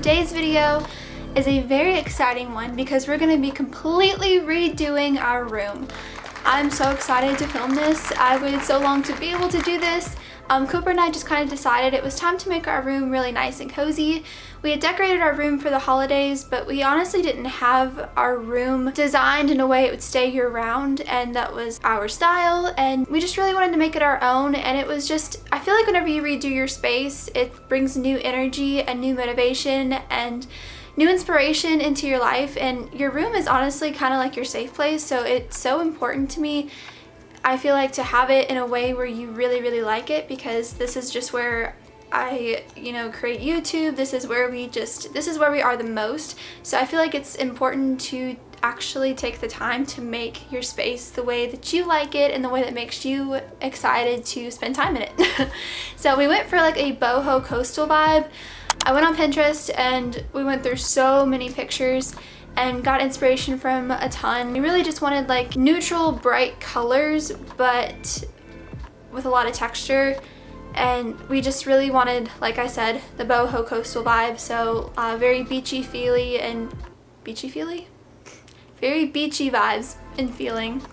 today's video is a very exciting one because we're going to be completely redoing our room. I'm so excited to film this. I waited so long to be able to do this. Cooper and I just kind of decided it was time to make our room really nice and cozy. We had decorated our room for the holidays, but we honestly didn't have our room designed in a way it would stay year round, and that was our style, and we just really wanted to make it our own. And it was just, I feel like whenever you redo your space, it brings new energy and new motivation and new inspiration into your life, and your room is honestly kind of like your safe place, so it's so important to me. I feel like to have it in a way where you really like it, because this is just where I, create YouTube. This is where we are the most. So I feel like it's important to actually take the time to make your space the way that you like it and the way that makes you excited to spend time in it. So we went for like a boho coastal vibe. I went on Pinterest and we went through so many pictures and got inspiration from a ton. We really just wanted like neutral, bright colors, but with a lot of texture. And we just really wanted, like I said, the boho coastal vibe. So very beachy feely and very beachy vibes and feeling.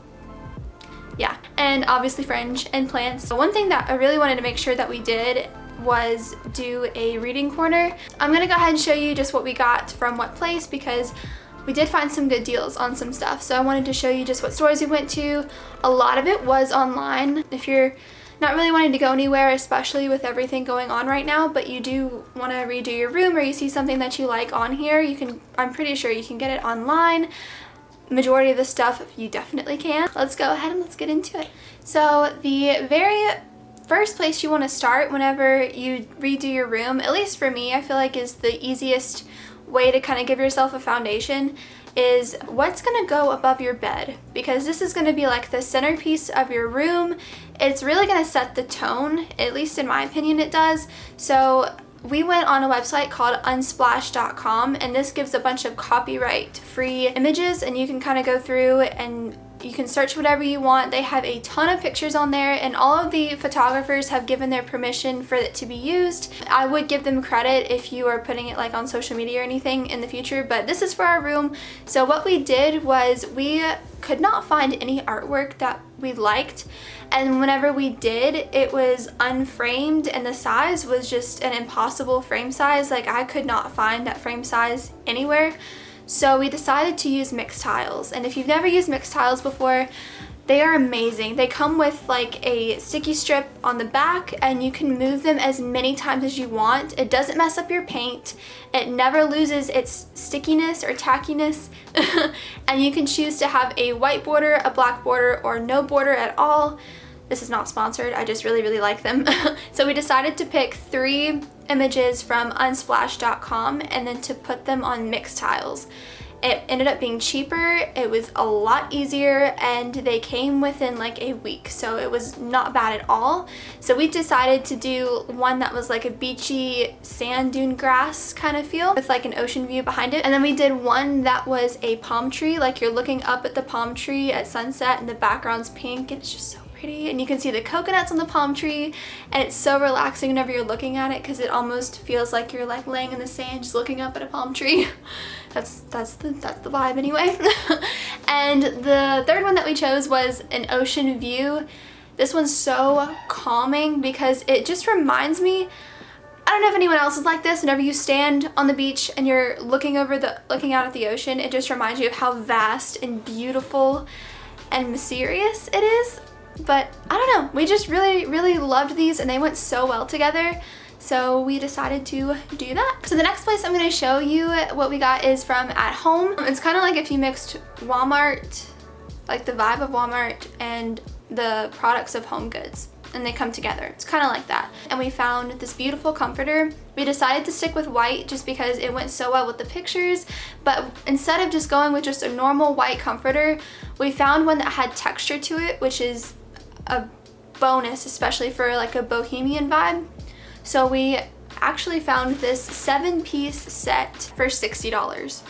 Yeah, and obviously fringe and plants. So one thing that I really wanted to make sure that we did was do a reading corner. I'm gonna go ahead and show you just what we got from what place, because we did find some good deals on some stuff. So I wanted to show you just what stores we went to. A lot of it was online. If you're not really wanting to go anywhere, especially with everything going on right now, but you do want to redo your room, or you see something that you like on here, I'm pretty sure you can get it online. Majority of the stuff you definitely can. Let's go ahead and let's get into it. So the very first place you want to start whenever you redo your room, at least for me, I feel like is the easiest way to kind of give yourself a foundation, is what's going to go above your bed, because this is going to be like the centerpiece of your room. It's really going to set the tone, at least in my opinion it does. So we went on a website called unsplash.com, and this gives a bunch of copyright free images, and you can kind of go through and you can search whatever you want. They have a ton of pictures on there, and all of the photographers have given their permission for it to be used. I would give them credit if you are putting it like on social media or anything in the future, but this is for our room. So what we did was we could not find any artwork that we liked, and whenever we did, it was unframed, and the size was just an impossible frame size. Like, I could not find that frame size anywhere. So we decided to use Mixtiles, and if you've never used Mixtiles before, they are amazing. They come with like a sticky strip on the back, and you can move them as many times as you want. It doesn't mess up your paint. It never loses its stickiness or tackiness. And you can choose to have a white border, a black border, or no border at all. This is not sponsored, I just really like them. So we decided to pick 3 images from unsplash.com and then to put them on Mixtiles. It ended up being cheaper, it was a lot easier, and they came within like a week, so it was not bad at all. So we decided to do one that was like a beachy sand dune grass kind of feel with like an ocean view behind it. And then we did one that was a palm tree, like you're looking up at the palm tree at sunset and the background's pink, and it's just so pretty, and you can see the coconuts on the palm tree, and it's so relaxing whenever you're looking at it, because it almost feels like you're like laying in the sand just looking up at a palm tree. That's the vibe anyway. And the third one that we chose was an ocean view. This one's so calming because it just reminds me, I don't know if anyone else is like this, whenever you stand on the beach and you're looking out at the ocean, it just reminds you of how vast and beautiful and mysterious it is. But I don't know, we just really loved these, and they went so well together, so we decided to do that. So the next place I'm going to show you what we got is from At Home. It's kind of like if you mixed Walmart, like the vibe of Walmart, and the products of HomeGoods, and they come together. It's kind of like that. And we found this beautiful comforter. We decided to stick with white just because it went so well with the pictures, but instead of just going with just a normal white comforter, we found one that had texture to it, which is a bonus, especially for like a bohemian vibe. So we actually found this 7-piece set for $60.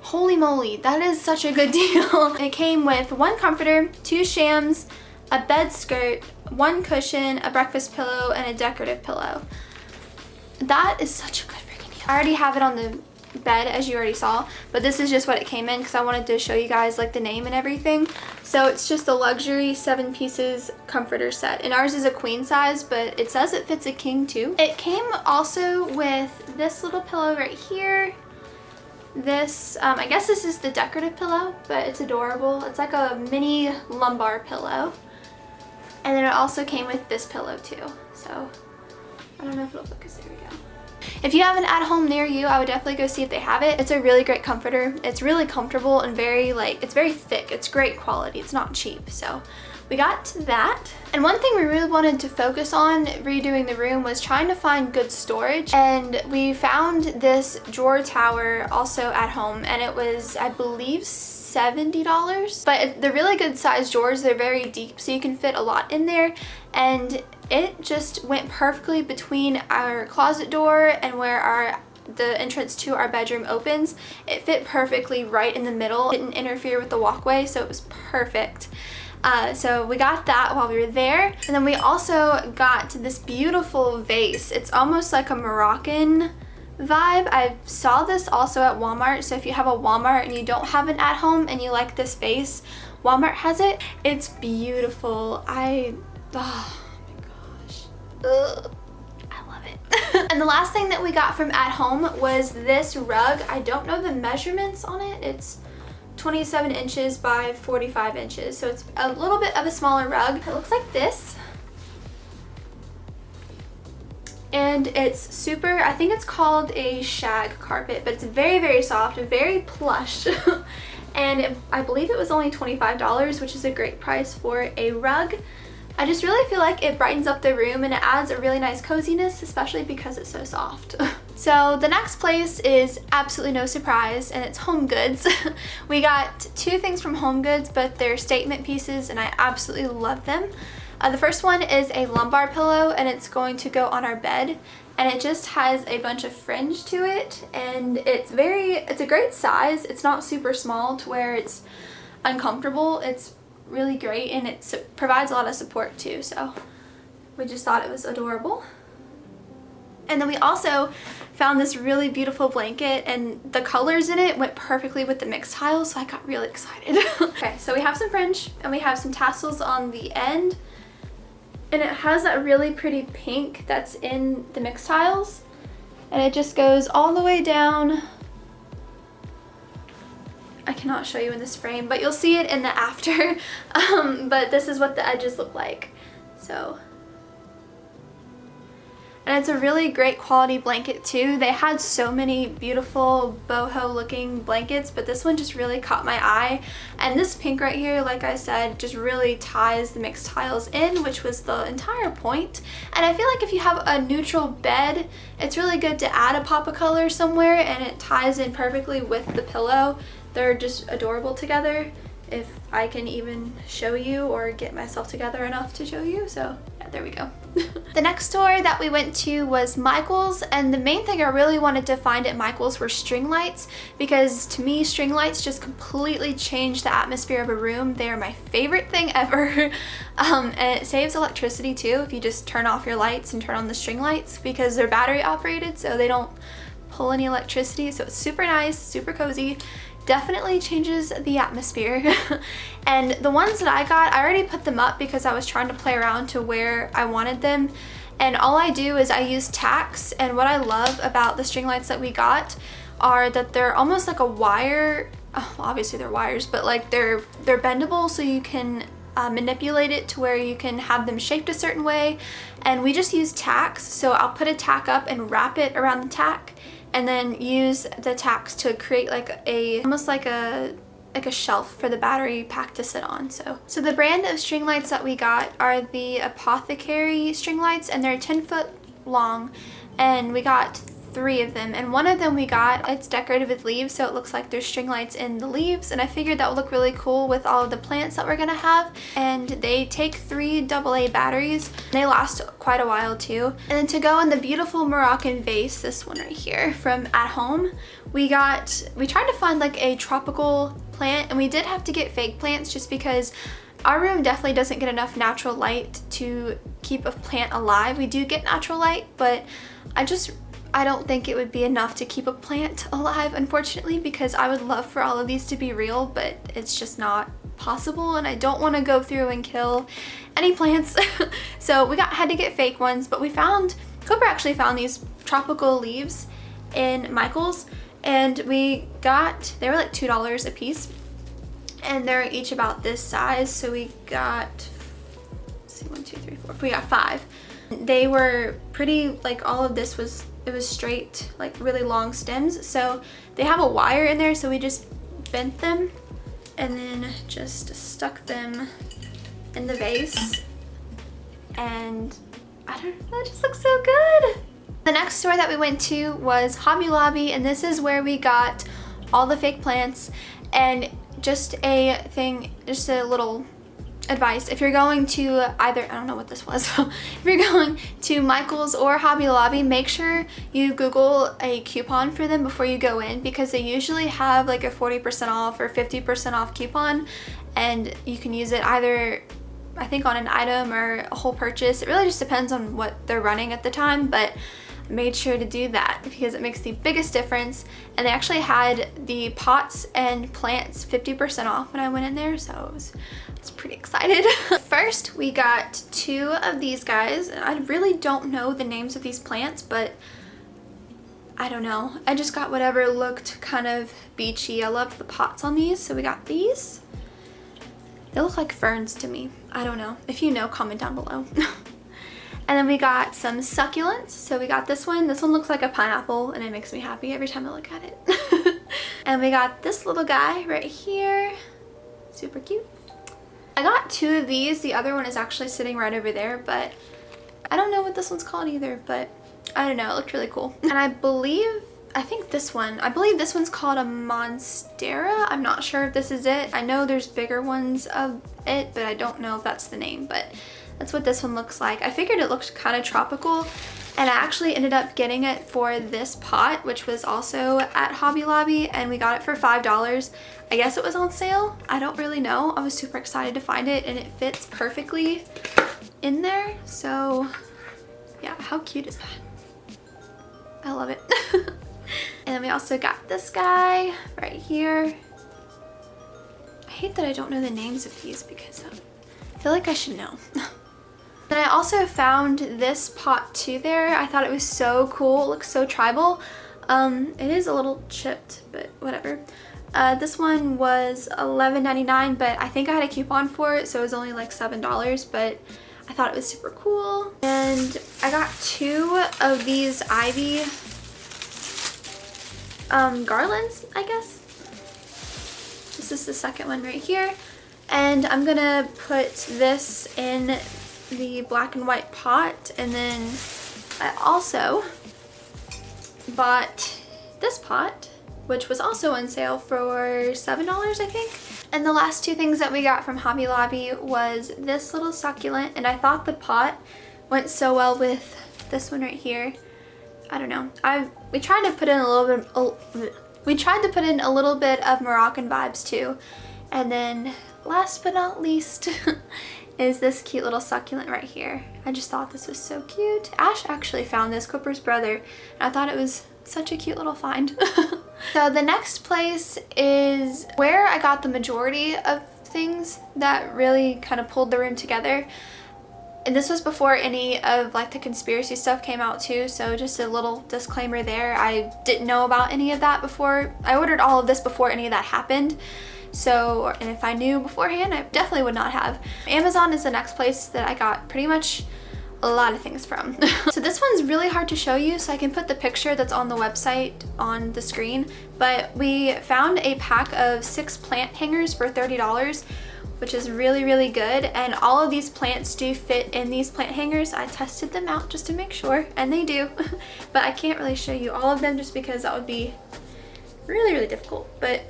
Holy moly, that is such a good deal. It came with 1 comforter, 2 shams, a bed skirt, 1 cushion, a breakfast pillow, and a decorative pillow. that is such a good freaking deal. I already have it on the bed, as you already saw, but this is just what it came in because I wanted to show you guys like the name and everything. So it's just a luxury 7 pieces comforter set, and ours is a queen size, but it says it fits a king too. It came also with this little pillow right here. This I guess this is the decorative pillow, but it's adorable. It's like a mini lumbar pillow. And then it also came with this pillow too. So I don't know if it'll focus. There we go. If you have an at-home near you, I would definitely go see if they have it. It's a really great comforter. It's really comfortable and it's very thick. It's great quality. It's not cheap. So we got that. And one thing we really wanted to focus on redoing the room was trying to find good storage. And we found this drawer tower also at home, and it was, I believe, $70. But they're really good sized drawers. They're very deep, so you can fit a lot in there. And it just went perfectly between our closet door and where the entrance to our bedroom opens. It fit perfectly right in the middle. It didn't interfere with the walkway, so it was perfect. So we got that while we were there. And then we also got this beautiful vase. It's almost like a Moroccan vibe. I saw this also at Walmart, so if you have a Walmart and you don't have an at-home and you like this vase, Walmart has it. It's beautiful. Oh my gosh. Ugh. I love it. And the last thing that we got from at home was this rug. I don't know the measurements on it. It's 27 inches by 45 inches. So it's a little bit of a smaller rug. It looks like this. And it's super, I think it's called a shag carpet, but it's very, very soft and very plush. And I believe it was only $25, which is a great price for a rug. I just really feel like it brightens up the room and it adds a really nice coziness, especially because it's so soft. So the next place is absolutely no surprise, and it's HomeGoods. We got 2 things from HomeGoods, but they're statement pieces and I absolutely love them. The first one is a lumbar pillow, and it's going to go on our bed, and it just has a bunch of fringe to it, and it's a great size. It's not super small to where it's uncomfortable. It's really great, and it provides a lot of support too, so we just thought it was adorable. And then we also found this really beautiful blanket, and the colors in it went perfectly with the Mixtiles, so I got really excited. Okay, so we have some fringe and we have some tassels on the end, and it has that really pretty pink that's in the Mixtiles, and it just goes all the way down. I cannot show you in this frame, but you'll see it in the after. But this is what the edges look like. So, and it's a really great quality blanket too. They had so many beautiful boho looking blankets, but this one just really caught my eye. And this pink right here, like I said, just really ties the Mixtiles in, which was the entire point. And I feel like if you have a neutral bed, it's really good to add a pop of color somewhere, and it ties in perfectly with the pillow. They're just adorable together, if I can even show you or get myself together enough to show you. So yeah, there we go. The next store that we went to was Micheals, and the main thing I really wanted to find at Micheals were string lights, because to me string lights just completely change the atmosphere of a room. They are my favorite thing ever. And it saves electricity too if you just turn off your lights and turn on the string lights, because they're battery operated, so they don't pull any electricity. So it's super nice, super cozy. Definitely changes the atmosphere. And the ones that I got, I already put them up because I was trying to play around to where I wanted them. And all I do is I use tacks, and what I love about the string lights that we got are that they're almost like a wire. Oh, obviously they're wires, but like they're bendable, so you can manipulate it to where you can have them shaped a certain way. And we just use tacks, so I'll put a tack up and wrap it around the tack, and then use the tacks to create like almost like a shelf for the battery pack to sit on. So the brand of string lights that we got are the Apothecary string lights, and they're 10 foot long, and we got 3 of them, and one of them it's decorated with leaves, so it looks like there's string lights in the leaves, and I figured that would look really cool with all of the plants that we're gonna have. And they take 3 AA batteries. They last quite a while too. And then to go in the beautiful Moroccan vase, this one right here from At Home, we tried to find like a tropical plant, and we did have to get fake plants just because our room definitely doesn't get enough natural light to keep a plant alive. We do get natural light, but I just I don't think it would be enough to keep a plant alive, unfortunately, because I would love for all of these to be real, but it's just not possible, and I don't want to go through and kill any plants. So we had to get fake ones, but Cooper actually found these tropical leaves in Micheals, and they were like $2 a piece, and they're each about this size. So we got, let's see, 1, 2, 3, 4, we got 5. They were pretty, like all of this was straight, like really long stems. So they have a wire in there, so we just bent them and then just stuck them in the vase, and I don't know, it just looks so good. The next store that we went to was Hobby Lobby, and this is where we got all the fake plants. And just a little advice, if you're going to either, I don't know what this was, if you're going to Micheals or Hobby Lobby, make sure you Google a coupon for them before you go in, because they usually have like a 40% off or 50% off coupon, and you can use it either, I think, on an item or a whole purchase. It really just depends on what they're running at the time, but made sure to do that because it makes the biggest difference. And they actually had the pots and plants 50% off when I went in there, so I was pretty excited. First, we got 2 of these guys. I really don't know the names of these plants, but I don't know. I just got whatever looked kind of beachy. I loved the pots on these, so we got these. They look like ferns to me. I don't know. If you know, comment down below. And then we got some succulents. So we got this one. This one looks like a pineapple, and it makes me happy every time I look at it. And we got this little guy right here. Super cute. I got 2 of these. The other one is actually sitting right over there, but I don't know what this one's called either, but I don't know. It looked really cool. And I believe this one's called a monstera. I'm not sure if this is it. I know there's bigger ones of it, but I don't know if that's the name, but that's what this one looks like. I figured it looked kind of tropical, and I actually ended up getting it for this pot, which was also at Hobby Lobby, and we got it for $5. I guess it was on sale. I don't really know. I was super excited to find it, and it fits perfectly in there. So yeah, how cute is that? I love it. And then we also got this guy right here. I hate that I don't know the names of these because I feel like I should know. Then I also found this pot too there. I thought it was so cool. It looks so tribal. It is a little chipped, but whatever. This one was $11.99, but I think I had a coupon for it, so it was only like $7, but I thought it was super cool. And I got 2 of these ivy garlands, I guess. This is the second one right here. And I'm gonna put this in the black and white pot, and then I also bought this pot, which was also on sale for $7, I think. And the last 2 things that we got from Hobby Lobby was this little succulent, and I thought the pot went so well with this one right here. I don't know. We tried to put in a little bit of Moroccan vibes too. And then last but not least is this cute little succulent right here. I just thought this was so cute. Ash actually found this, Cooper's brother, and I thought it was such a cute little find. So the next place is where I got the majority of things that really kind of pulled the room together. And this was before any of like the conspiracy stuff came out too, so just a little disclaimer there. I didn't know about any of that before. I ordered all of this before any of that happened. So, and if I knew beforehand, I definitely would not have. Amazon is the next place that I got pretty much a lot of things from. So this one's really hard to show you, so I can put the picture that's on the website on the screen. But we found a pack of 6 plant hangers for $30, which is really, really good. And all of these plants do fit in these plant hangers. I tested them out just to make sure, and they do. But I can't really show you all of them just because that would be really, really difficult. But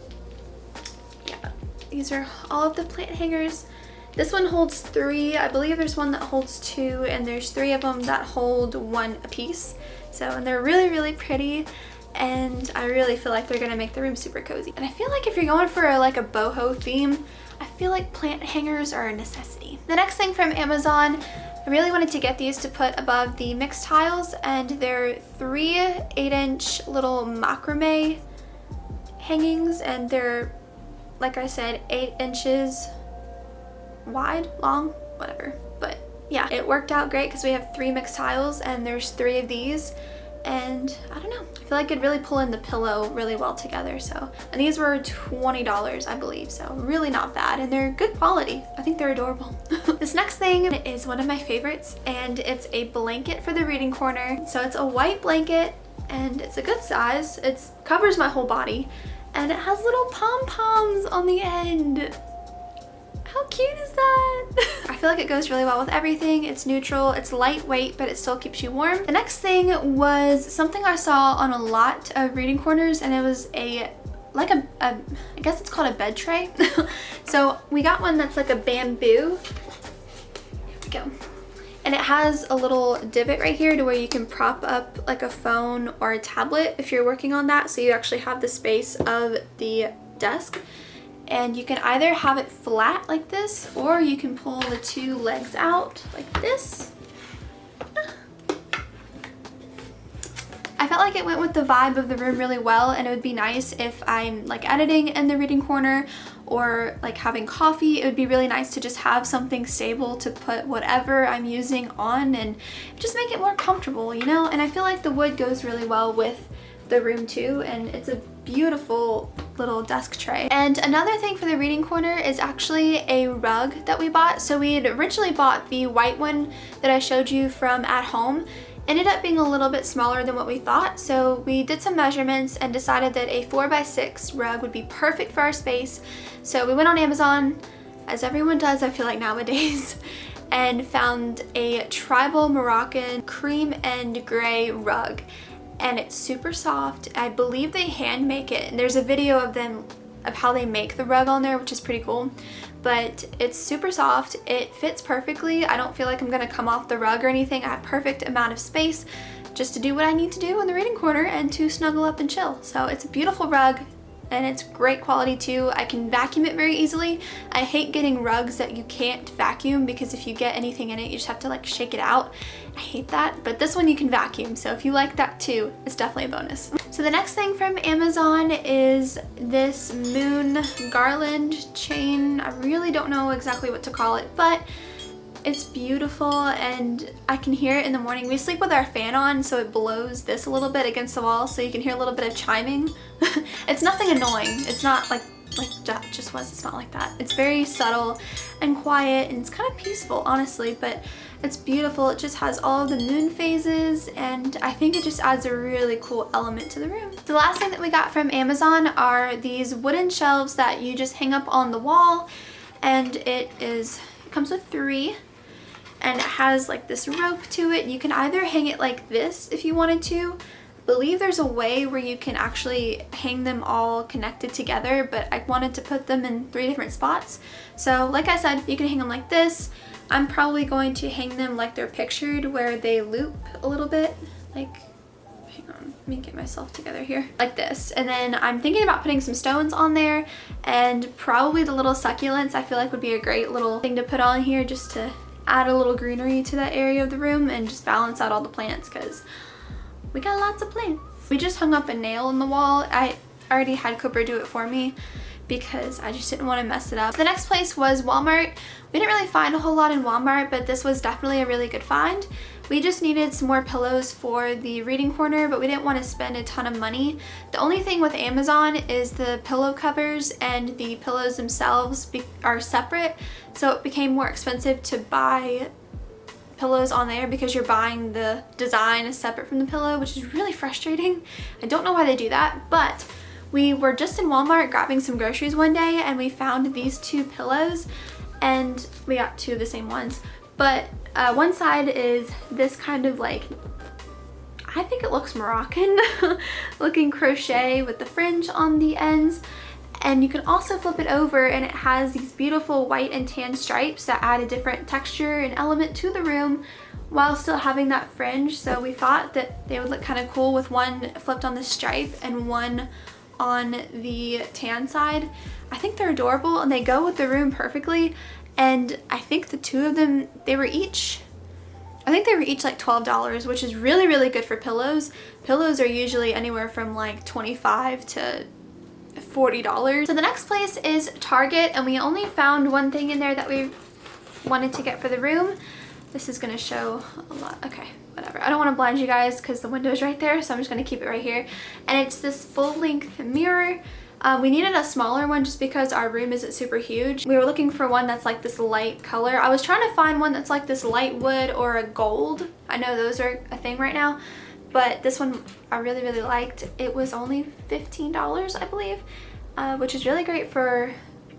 yeah, these are all of the plant hangers. This one holds 3. I believe there's one that holds 2, and there's 3 of them that hold 1 apiece. So, and they're really, really pretty, and I really feel like they're gonna make the room super cozy. And I feel like if you're going for like a boho theme, I feel like plant hangers are a necessity. The next thing from Amazon I really wanted to get these to put above the Mixtiles, and they're 3 8-inch little macrame hangings, and they're, like I said, 8 inches wide, long, whatever. But yeah, it worked out great because we have 3 Mixtiles and there's 3 of these, and I don't know, I feel like it'd really pull in the pillow really well together. So, and these were $20, I believe, so really not bad, and they're good quality. I think they're adorable. This next thing is one of my favorites, and it's a blanket for the reading corner. So it's a white blanket and it's a good size. It covers my whole body, and it has little pom-poms on the end. How cute is that? I feel like it goes really well with everything. It's neutral, it's lightweight, but it still keeps you warm. The next thing was something I saw on a lot of reading corners, and it was I guess it's called a bed tray. So we got one that's like a bamboo. Here we go. And it has a little divot right here to where you can prop up like a phone or a tablet if you're working on that, so you actually have the space of the desk. And you can either have it flat like this, or you can pull the 2 legs out like this. I felt like it went with the vibe of the room really well, and it would be nice if I'm like editing in the reading corner or like having coffee. It would be really nice to just have something stable to put whatever I'm using on and just make it more comfortable, you know? And I feel like the wood goes really well with the room too, and it's a beautiful little desk tray. And another thing for the reading corner is actually a rug that we bought. So we had originally bought the white one that I showed you from at home. Ended up being a little bit smaller than what we thought, so we did some measurements and decided that a 4x6 rug would be perfect for our space. So we went on Amazon, as everyone does I feel like nowadays, and found a tribal Moroccan cream and gray rug. And it's super soft. I believe they hand make it, and there's a video of them of how they make the rug on there, which is pretty cool. But it's super soft, it fits perfectly. I don't feel like I'm gonna come off the rug or anything. I have perfect amount of space just to do what I need to do in the reading corner and to snuggle up and chill. So it's a beautiful rug, and it's great quality too. I can vacuum it very easily. I hate getting rugs that you can't vacuum, because if you get anything in it, you just have to like shake it out. I hate that, but this one you can vacuum, so if you like that too, it's definitely a bonus. So the next thing from Amazon is this moon garland chain. I really don't know exactly what to call it, but it's beautiful, and I can hear it in the morning. We sleep with our fan on, so it blows this a little bit against the wall, so you can hear a little bit of chiming. It's nothing annoying. It's not like that just was. It's not like that. It's very subtle and quiet, and it's kind of peaceful, honestly, but it's beautiful. It just has all of the moon phases, and I think it just adds a really cool element to the room. The last thing that we got from Amazon are these wooden shelves that you just hang up on the wall, and it comes with 3. And it has like this rope to it. You can either hang it like this if you wanted to. I believe there's a way where you can actually hang them all connected together, but I wanted to put them in 3 different spots. So like I said, you can hang them like this. I'm probably going to hang them like they're pictured, where they loop a little bit. Like, hang on, let me get myself together here. Like this. And then I'm thinking about putting some stones on there, and probably the little succulents I feel like would be a great little thing to put on here, just to add a little greenery to that area of the room and just balance out all the plants, because we got lots of plants. We just hung up a nail in the wall. I already had Cooper do it for me because I just didn't want to mess it up. The next place was Walmart. We didn't really find a whole lot in Walmart, but this was definitely a really good find. We just needed some more pillows for the reading corner, but we didn't want to spend a ton of money. The only thing with Amazon is the pillow covers and the pillows themselves are separate, so it became more expensive to buy pillows on there because you're buying the design is separate from the pillow, which is really frustrating. I don't know why they do that, but we were just in Walmart grabbing some groceries one day, and we found these 2 pillows, and we got 2 of the same ones. But one side is this kind of like, I think it looks Moroccan looking crochet with the fringe on the ends. And you can also flip it over, and it has these beautiful white and tan stripes that add a different texture and element to the room while still having that fringe. So we thought that they would look kind of cool with one flipped on the stripe and one on the tan side. I think they're adorable, and they go with the room perfectly. And I think the 2 of them, they were each I think they were each like $12, which is really, really good for pillows. Pillows are usually anywhere from like $25 to $40. So the next place is Target, and we only found one thing in there that we wanted to get for the room. This is gonna show a lot. Okay, whatever. I don't want to blind you guys because the window is right there, so I'm just gonna keep it right here. And it's this full-length mirror. We needed a smaller one just because our room isn't super huge. We were looking for one that's like this light color. I was trying to find one that's like this light wood or a gold. I know those are a thing right now, but this one I really, really liked. It was only $15, I believe, which is really great for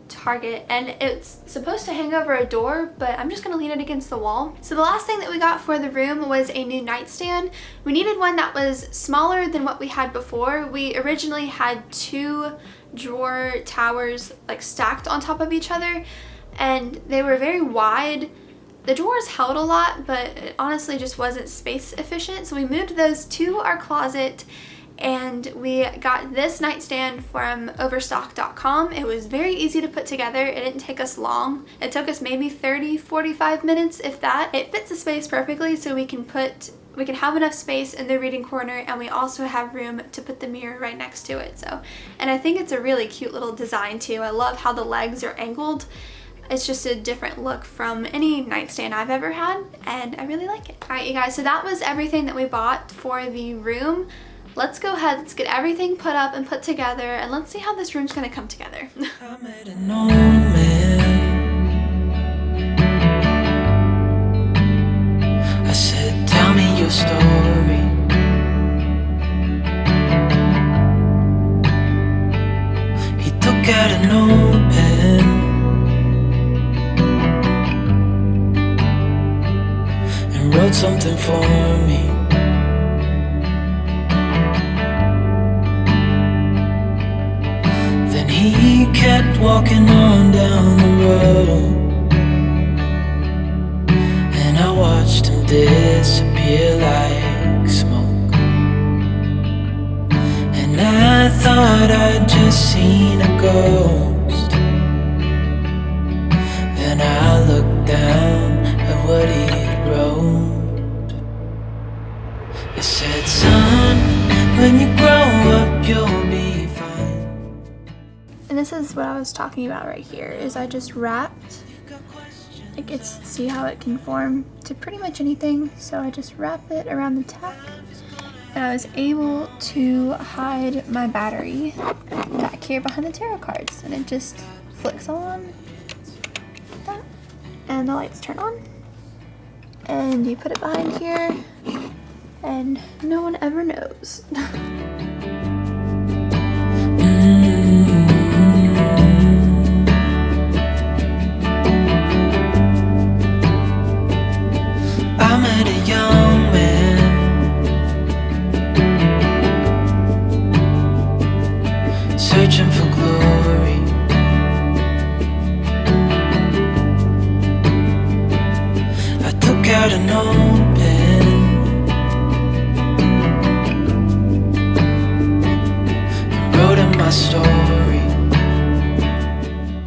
Target, and it's supposed to hang over a door, but I'm just gonna lean it against the wall. So the last thing that we got for the room was a new nightstand. We needed one that was smaller than what we had before. We originally had 2 drawer towers like stacked on top of each other, and they were very wide. The drawers held a lot, but it honestly just wasn't space efficient, so we moved those to our closet. And we got this nightstand from overstock.com. It was very easy to put together. It didn't take us long. It took us maybe 30-45 minutes, if that. It fits the space perfectly, so we can have enough space in the reading corner, and we also have room to put the mirror right next to it. So, and I think it's a really cute little design too. I love how the legs are angled. It's just a different look from any nightstand I've ever had, and I really like it. All right, you guys, so that was everything that we bought for the room. Let's go ahead, let's get everything put up and put together, and let's see how this room's gonna come together. I met an old man. I said, tell me your story. He took out an old pen and wrote something for me. He kept walking on down the road, and I watched him disappear like smoke. And I thought I'd just seen a ghost. Then I looked down at what he wrote. It said, son, when you grow up you'll be fine. And this is what I was talking about right here, is I just wrapped, like see how it can form to pretty much anything. So I just wrap it around the tack, and I was able to hide my battery back here behind the tarot cards, and it just flicks on like that, and the lights turn on, and you put it behind here, and no one ever knows. I met a young man, searching for glory. I took out an old pen and wrote in my story.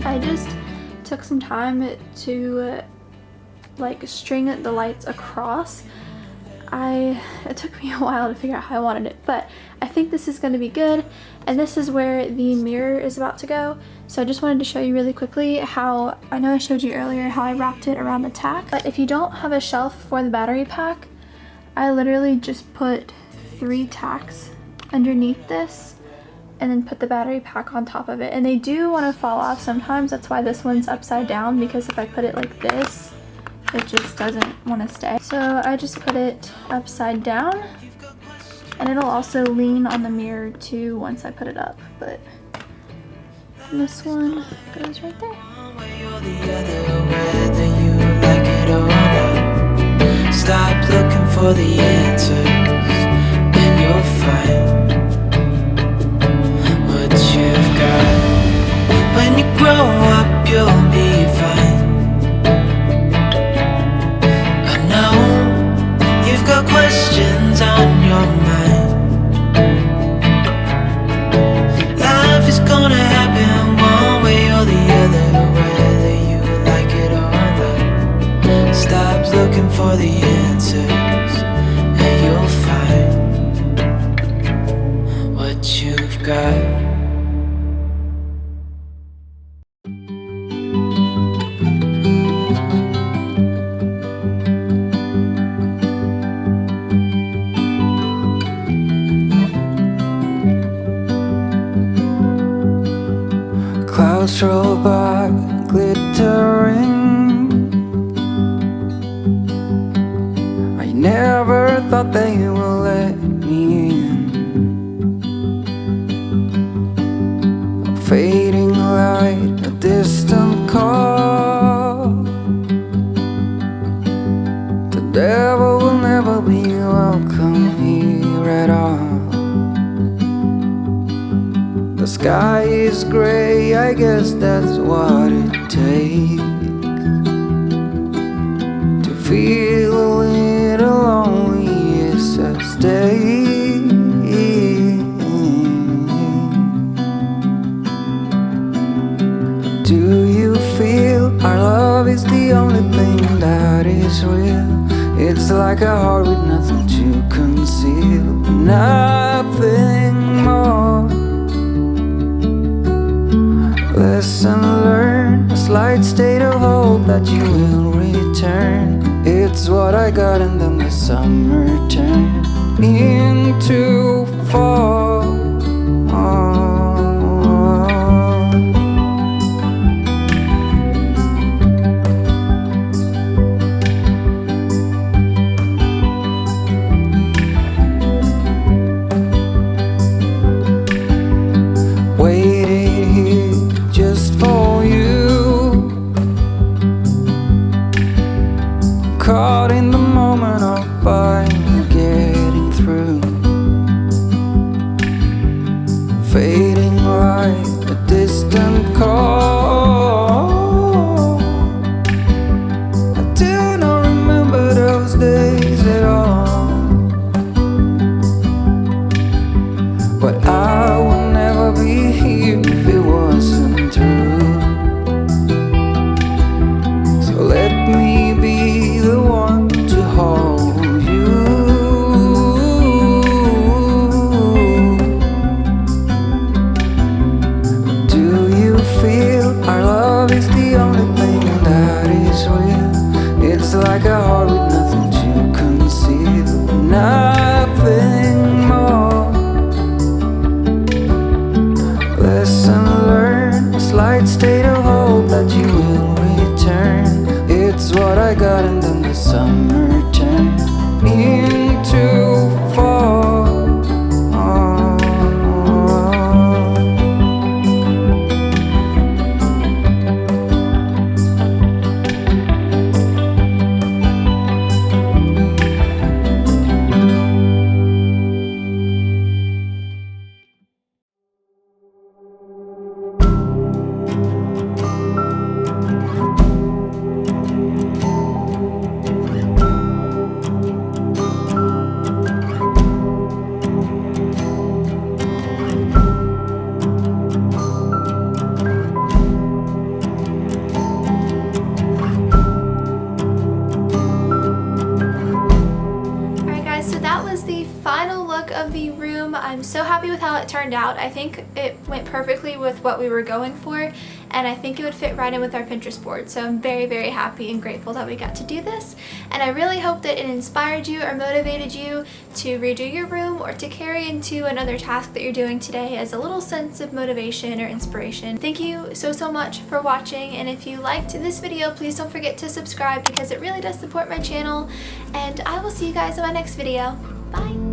I just took some time to like string the lights across. It took me a while to figure out how I wanted it, but I think this is going to be good. And this is where the mirror is about to go. So I just wanted to show you really quickly how, I know I showed you earlier how I wrapped it around the tack, but if you don't have a shelf for the battery pack, I literally just put 3 tacks underneath this and then put the battery pack on top of it. And they do want to fall off sometimes. That's why this one's upside down, because if I put it like this, it just doesn't want to stay. So I just put it upside down, and it'll also lean on the mirror too once I put it up. But this one goes right there. Stop looking for the answers, and you'll find what you've got. When you grow up, you'll be fine. Got questions on your mind. Life is gonna happen one way or the other, whether you like it or not. Stop looking for the answer, Candles roll by, glittering. I never thought they would let me in. A fading light, a distant call. The devil will never be welcome here at all. The sky is gray, I guess that's what it takes to feel a little lonely as I stay. Do you feel our love is the only thing that is real? It's like a heart with nothing to conceal, nothing more. Lesson learned, a slight state of hope that you will return. It's what I got, and then the summer turned into fall. Caught in the moment of finally getting through. Fading light, a distant call. I do not remember those days at all, but I would never be here if it wasn't true. So let me be the one to hold you. Do you feel our love is the only thing that is real? It's like a heart with nothing to conceal, nothing more. Lesson learned, a slight state of hope that you will return. It's what I got, and then the summer turned into fall. Of the room. I'm so happy with how it turned out. I think it went perfectly with what we were going for, and I think it would fit right in with our Pinterest board. So I'm very, very happy and grateful that we got to do this, and I really hope that it inspired you or motivated you to redo your room or to carry into another task that you're doing today as a little sense of motivation or inspiration. Thank you so much for watching, and if you liked this video, please don't forget to subscribe because it really does support my channel, and I will see you guys in my next video. Bye!